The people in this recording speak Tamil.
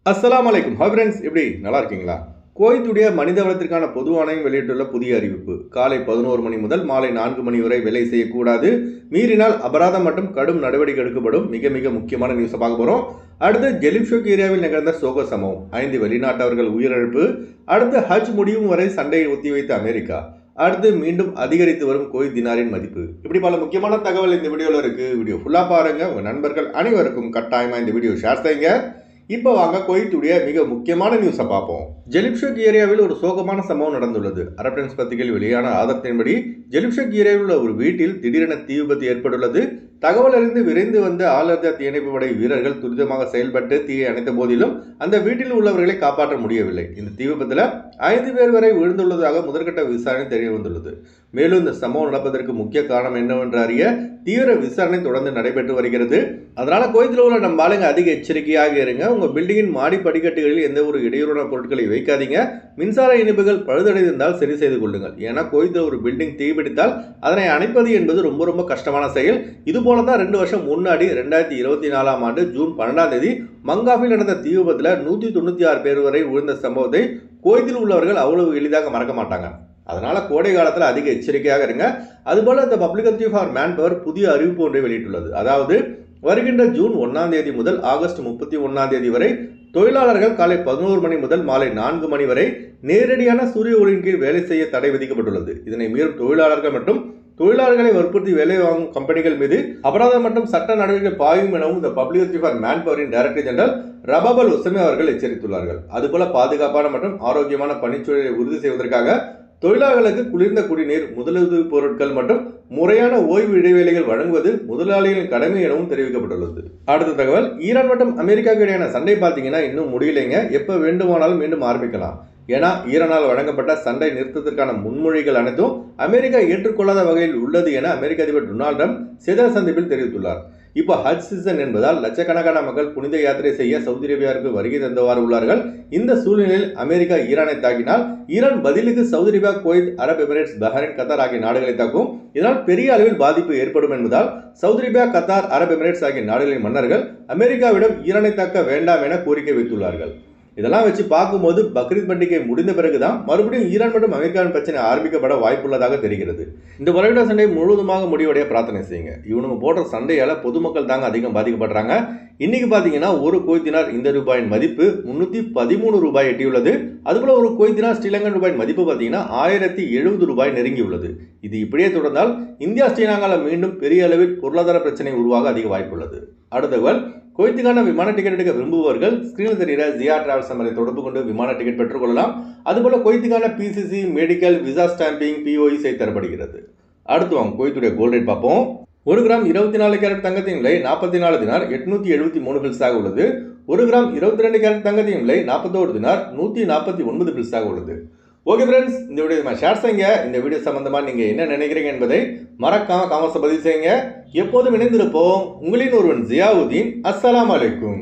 அஸ்ஸலாமு அலைக்கும். ஹாய் ஃப்ரெண்ட்ஸ், எப்படி நல்லா இருக்கீங்களா? குவைத்துடைய மனித வளத்திற்கான பொது ஆணையம் வெளியிட்டுள்ள புதிய அறிவிப்பு. காலை 11 மணி முதல் மாலை 4 மணி வரை வேலை செய்யக்கூடாது. மீறினால் அபராதம் மற்றும் கடும் நடவடிக்கை எடுக்கப்படும். மிக மிக முக்கியமான நியூஸை பார்க்க போகிறோம். அடுத்து ஜெலிப்ஷோக் ஏரியாவில் நிகழ்ந்த சோக சம்பவம். 5 வெளிநாட்டவர்கள் உயிரிழப்பு. அடுத்து ஹஜ் முடியும் வரை சண்டையை ஒத்திவைத்த அமெரிக்கா. அடுத்து மீண்டும் அதிகரித்து வரும் குவைத் தினாரின் மதிப்பு. இப்படி பல முக்கியமான தகவல் இந்த வீடியோவில் இருக்கு. வீடியோ ஃபுல்லாக பாருங்க. உங்கள் நண்பர்கள் அனைவருக்கும் கட்டாயமாக இந்த வீடியோ ஷேர் செய்யுங்க. இப்போ வாங்க குவைத்துடைய மிக முக்கியமான நியூஸை பார்ப்போம். ஜெலிப்ஷோக் ஏரியாவில் ஒரு சோகமான சம்பவம் நடந்துள்ளது. அரப் டைம்ஸ் பத்திரிகையில் வெளியான ஆதாரத்தின்படி ஜெலிப்ஷோக் ஏரியாவில் உள்ள ஒரு வீட்டில் திடீரென தீ விபத்து ஏற்பட்டுள்ளது. தகவல் அறிந்து விரைந்து வந்த ஆளர்ஜா தீயணைப்பு படை வீரர்கள் துரிதமாக செயல்பட்டு தீயை அணைத்த போதிலும் அந்த வீட்டில் உள்ளவர்களை காப்பாற்ற முடியவில்லை. இந்த தீ விபத்தில் 5 பேர் வரை விழுந்துள்ளதாக முதற்கட்ட விசாரணை தெரிய வந்துள்ளது. மேலும் இந்த சம்பவம் நடப்பதற்கு முக்கிய காரணம் என்னவென்று அறிய தீவிர விசாரணை தொடர்ந்து நடைபெற்று வருகிறது. அதனால குவைத்தில் உள்ள நம்ம ஆளுங்க அதிக எச்சரிக்கையாக இருங்க. உங்க பில்டிங்கின் மாடி படிக்கட்டுகளில் எந்த ஒரு இடையூறான பொருட்களை வைக்காதீங்க. மின்சார இணைப்புகள் பழுதடைந்தால் சரி செய்து கொள்ளுங்கள். ஏன்னா குவைத்தில் ஒரு பில்டிங் தீப்பிடித்தால் அதனை அணைப்பது என்பது ரொம்ப ரொம்ப கஷ்டமான செயல். இது போல தான் 2 வருஷம் முன்னாடி 2024ஆம் ஆண்டு ஜூன் 12ஆம் தேதி மங்காஃபில் நடந்த தீ விபத்தில் 196 பேர் வரை விழுந்த சம்பவத்தை குவைத்தில் உள்ளவர்கள் அவ்வளவு எளிதாக மறக்க மாட்டாங்க. அதனால கோடை காலத்தில் அதிக எச்சரிக்கையாக இருங்க. அதுபோல இந்த public authority for man power புதிய அறிவிப்பு ஒன்றை வெளியிட்டுள்ளது. அதாவது வருகின்ற ஜூன் 1ஆம் தேதி முதல் ஆகஸ்ட் 31ஆம் தேதி வரை தொழிலாளர்கள் காலை 11 மணி முதல் மாலை 4 மணி வரை நேரடியான சூரிய ஒளியின் கீழ் வேலை செய்ய தடை விதிக்கப்பட்டுள்ளது. இதனை மீறும் தொழிலாளர்கள் மற்றும் தொழிலாளர்களை வற்புறுத்தி வேலை வாங்கும் கம்பெனிகள் மீது அபராதம் மற்றும் சட்ட நடவடிக்கை பாயும் எனவும் இந்த பப்ளிக் அத்தாரிட்டி ஃபார் மேன் பவரின் டைரக்டர் ஜெனரல் ரபாப் அல் உசைமி அவர்கள் எச்சரித்துள்ளார்கள். அதுபோல பாதுகாப்பான மற்றும் ஆரோக்கியமான பணிச்சூழலை உறுதி செய்வதற்காக தொழிலாளர்களுக்கு குளிர்ந்த குடிநீர், முதலுதவி பொருட்கள் மற்றும் முறையான ஓய்வு இடைவேளைகள் வழங்குவது முதலாளிகளின் கடமை எனவும் தெரிவிக்கப்பட்டுள்ளது. அடுத்த தகவல், ஈரான் மற்றும் அமெரிக்காவுக்கு இடையான சண்டை பார்த்தீங்கன்னா இன்னும் முடியலைங்க. எப்போ வேண்டுமானாலும் மீண்டும் ஆரம்பிக்கலாம். ஏன்னா ஈரானால் வழங்கப்பட்ட சண்டை நிறுத்தத்திற்கான முன்மொழிகள் அனைத்தும் அமெரிக்கா ஏற்றுக்கொள்ளாத வகையில் உள்ளது என அமெரிக்க அதிபர் டொனால்ட் ட்ரம்ப் செய்தியாளர் சந்திப்பில் தெரிவித்துள்ளார். இப்போ ஹஜ் சீசன் என்பதால் லட்சக்கணக்கான மக்கள் புனித யாத்திரை செய்ய சவுதி அரேபியாவிற்கு வருகை தந்தவாறு உள்ளார்கள். இந்த சூழ்நிலையில் அமெரிக்கா ஈரானை தாக்கினால் ஈரான் பதிலுக்கு Saudi Arabia, Kuwait, Arab Emirates, Bahrain, Qatar ஆகிய நாடுகளை தாக்கும். இதனால் பெரிய அளவில் பாதிப்பு ஏற்படும் என்பதால் Saudi Arabia, Qatar, Arab Emirates ஆகிய நாடுகளின் மன்னர்கள் அமெரிக்காவிடம் ஈரானை தாக்க வேண்டாம் என கோரிக்கை வைத்துள்ளார்கள். இதெல்லாம் வச்சு பார்க்கும்போது பக்ரீத் பண்டிகை முடிந்த பிறகுதான் மறுபடியும் ஈரான் மற்றும் அமெரிக்காவின் பிரச்சனை ஆரம்பிக்கப்பட வாய்ப்புள்ளதாக தெரிகிறது. இந்த வளைகுடா சண்டை முழுவதுமாக முடிவடைய பிரார்த்தனை செய்யுங்க. இவனுங்க போடுற சண்டையால பொதுமக்கள் தாங்க அதிகம் பாதிக்கப்படுறாங்க. இன்னைக்கு பார்த்தீங்கன்னா ஒரு குவைத் தினார் இந்த ரூபாயின் மதிப்பு 313 ரூபாய் எட்டியுள்ளது. அதுபோல ஒரு குவைத் தினார் ஸ்ரீலங்கன் ரூபாயின் மதிப்பு பார்த்தீங்கன்னா 1070 ரூபாய் நெருங்கியுள்ளது. இது இப்படியே தொடர்ந்தால் இந்தியா ஸ்ரீலங்காவில் மீண்டும் பெரிய அளவில் பொருளாதார பிரச்சனை உருவாக அதிக வாய்ப்புள்ளது. அடுத்தவர்கள் குவைத்துக்கான விமான டிக்கெட் எடுக்க விரும்புபவர்கள் ஸ்கிரீனில் தெரிகிற ஜியா டிராவல்ஸ் நம்பரை தொடர்பு கொண்டு விமான டிக்கெட் பெற்றுக்கொள்ளலாம். அதுபோல குவைத்துக்கான PCC, medical, visa stamping, POE செய்து தரப்படுகிறது. அடுத்து வாங்க குவைத்துடைய கோல்ட் ரேட் பார்ப்போம். 1 கிராம் 24 கேரட் தங்கத்தின் விலை 44 தினார் 873 பில்ஸாக உள்ளது. 1 கிராம் 22 கேரட் தங்கத்தின் விலை 41 தினார் 149 பில்ஸாக உள்ளது. ஓகே ஃப்ரெண்ட்ஸ், இந்த வீடியோ ஷேர் செய்யுங்க. இந்த வீடியோ சம்பந்தமாக நீங்கள் என்ன நினைக்கிறீங்க என்பதை மறக்காம காமெண்ட்ஸை பதிவு செய்யுங்க. எப்போதும் இணைந்திருப்போம். உங்களின் ஒருவன் ஜியாவுதீன். அஸ்ஸலாமு அலைக்கும்.